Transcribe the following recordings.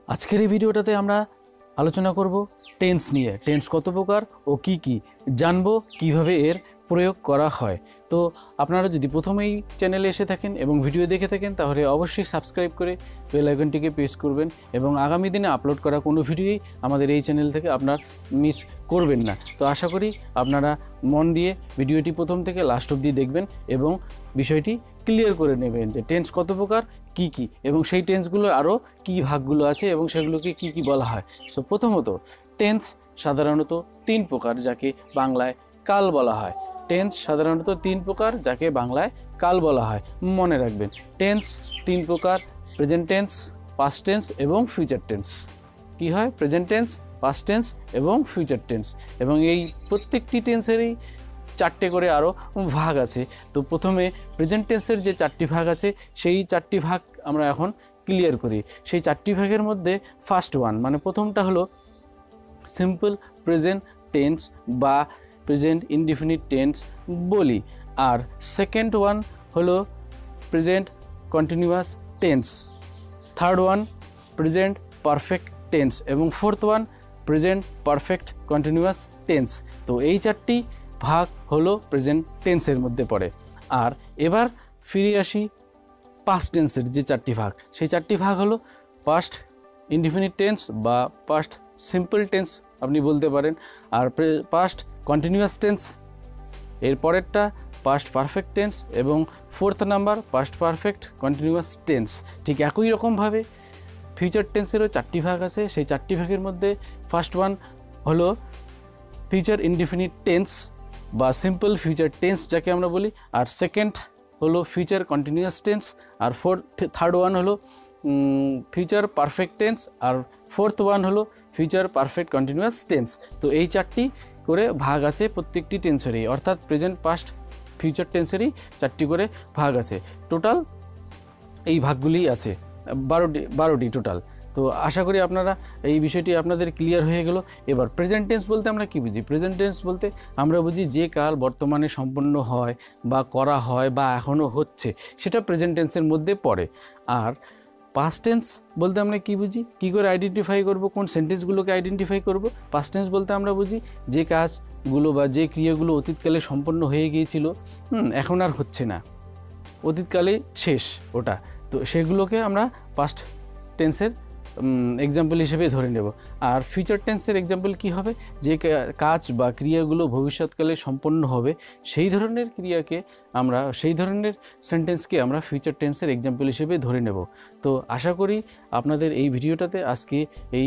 আজকের এই ভিডিওটাতে আমরা আলোচনা করব টেন্স নিয়ে। টেন্স কত প্রকার ও কি কি জানবো, কিভাবে এর প্রয়োগ করা হয়। তো আপনারা যদি প্রথমেই চ্যানেলে এসে থাকেন এবং ভিডিও দেখে থাকেন তাহলে অবশ্যই সাবস্ক্রাইব করে বেল আইকনটিকে প্রেস করবেন এবং আগামী দিনে আপলোড করা কোনো ভিডিওই আমাদের এই চ্যানেল থেকে আপনার মিস করবেন না। তো আশা করি আপনারা মন দিয়ে ভিডিওটি প্রথম থেকে লাস্ট অবধি দেখবেন এবং বিষয়টি ক্লিয়ার করে নেবেন যে টেন্স কত প্রকার, কি কি, এবং সেই টেন্সগুলোর আরও কী ভাগগুলো আছে এবং সেগুলোকে কি কি বলা হয়। সো প্রথমত টেন্স সাধারণত তিন প্রকার, যাকে বাংলায় কাল বলা হয়। টেন্স সাধারণত তিন প্রকার, যাকে বাংলায় কাল বলা হয়। মনে রাখবেন টেন্স তিন প্রকার: প্রেজেন্ট টেন্স, পাস্ট টেন্স এবং ফিউচার টেন্স। কি হয়? প্রেজেন্ট টেন্স, পাস্ট টেন্স এবং ফিউচার টেন্স। এবং এই প্রত্যেকটি টেন্সেরই চারটে করে আরও ভাগ আছে। তো প্রথমে প্রেজেন্ট টেন্সের যে চারটি ভাগ আছে সেই চারটি ভাগ আমরা এখন ক্লিয়ার করি। সেই চারটি ভাগের মধ্যে ফার্স্ট ওয়ান মানে প্রথমটা হলো সিম্পল প্রেজেন্ট টেন্স বা প্রেজেন্ট ইনডিফিনিট টেন্স বলি। আর সেকেন্ড ওয়ান হলো present continuous tense, third one present perfect tense এবং fourth one present perfect continuous tense. তো এই চারটি ভাগ হলো প্রেজেন্ট টেন্সের মধ্যে পড়ে। আর এবার ফিরে আসি পাস্ট টেন্সের যে চারটি ভাগ। সেই চারটি ভাগ হলো পাস্ট ইনডিফিনিট টেন্স বা পাস্ট সিম্পল টেন্স আপনি বলতে পারেন, আর পাস্ট কন্টিনিউয়াস টেন্স, এর পরেরটা পাস্ট পারফেক্ট টেন্স এবং fourth number past perfect continuous tense. ঠিক একই রকমভাবে ফিউচার টেন্সেরও চারটি ভাগ আছে। সেই চারটি ভাগের মধ্যে ফার্স্ট ওয়ান হলো ফিউচার ইনডিফিনিট টেন্স বা সিম্পল ফিউচার টেন্স যাকে আমরা বলি, আর সেকেন্ড হলো ফিউচার কন্টিনিউয়াস টেন্স, আর থার্ড ওয়ান হলো ফিউচার পারফেক্ট টেন্স, আর ফোর্থ ওয়ান হলো ফিউচার পারফেক্ট কন্টিনিউয়াস টেন্স। তো এই চারটি করে ভাগ আছে প্রত্যেকটি টেন্সেরই, অর্থাৎ প্রেজেন্ট পাস্ট ফিউচার টেন্সেরই চারটি করে ভাগ আছে। টোটাল এই ভাগগুলিই আছে 12টি টোটাল। তো আশা করি আপনারা এই বিষয়টি আপনাদের ক্লিয়ার হয়ে গেল। এবার প্রেজেন্ট টেন্স বলতে আমরা কী বুঝি? প্রেজেন্ট টেন্স বলতে আমরা বুঝি যে কাল বর্তমানে সম্পন্ন হয় বা করা হয় বা এখনও হচ্ছে, সেটা প্রেজেন্ট টেন্সের মধ্যে পড়ে। আর পাস্ট টেন্স বলতে আমরা কী বুঝি? কী করে আইডেন্টিফাই করব, কোন সেন্টেন্সগুলোকে আইডেন্টিফাই করব? পাস্ট টেন্স বলতে আমরা বুঝি যে কাজগুলো বা যে ক্রিয়াগুলো অতীতকালে সম্পন্ন হয়ে গিয়েছিল, এখন আর হচ্ছে না, অতীতকালে শেষ ওটা। তো সেগুলোকে আমরা পাস্ট টেন্সের এক্সাম্পল হিসেবে ধরে নেব। আর ফিউচার টেন্সের এক্সাম্পল কি হবে? যে কাজ বা ক্রিয়াগুলো ভবিষ্যৎকালে সম্পন্ন হবে সেই ধরনের ক্রিয়াকে আমরা, সেই ধরনের সেন্টেন্সকে আমরা ফিউচার টেন্সের এক্সাম্পল হিসেবে ধরে নেব। তো আশা করি আপনাদের এই ভিডিওটাতে আজকে এই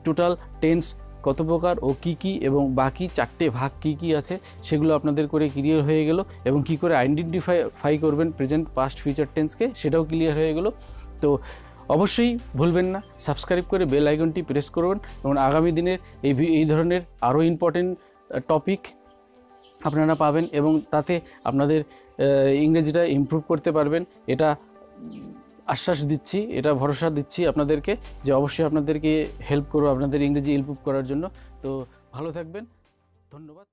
টোটাল টেন্স কত প্রকার ও কি কি এবং বাকি চারটে ভাগ কি কি আছে সেগুলো আপনাদের করে ক্লিয়ার হয়ে গেল, এবং কি করে আইডেন্টিফাই করবেন প্রেজেন্ট পাস্ট ফিউচার টেন্সকে সেটাও ক্লিয়ার হয়ে গেল। তো অবশ্যই ভুলবেন না সাবস্ক্রাইব করে বেল আইকনটি প্রেস করবেন, এবং আগামী দিনের এই ধরনের আরও ইম্পর্টেন্ট টপিক আপনারা পাবেন এবং তাতে আপনাদের ইংরেজিটা ইমপ্রুভ করতে পারবেন। এটা আশ্বাস দিচ্ছি, এটা ভরসা দিচ্ছি আপনাদেরকে যে অবশ্যই আপনাদেরকে হেল্প করব আপনাদের ইংরেজি ইমপ্রুভ করার জন্য। তো ভালো থাকবেন, ধন্যবাদ।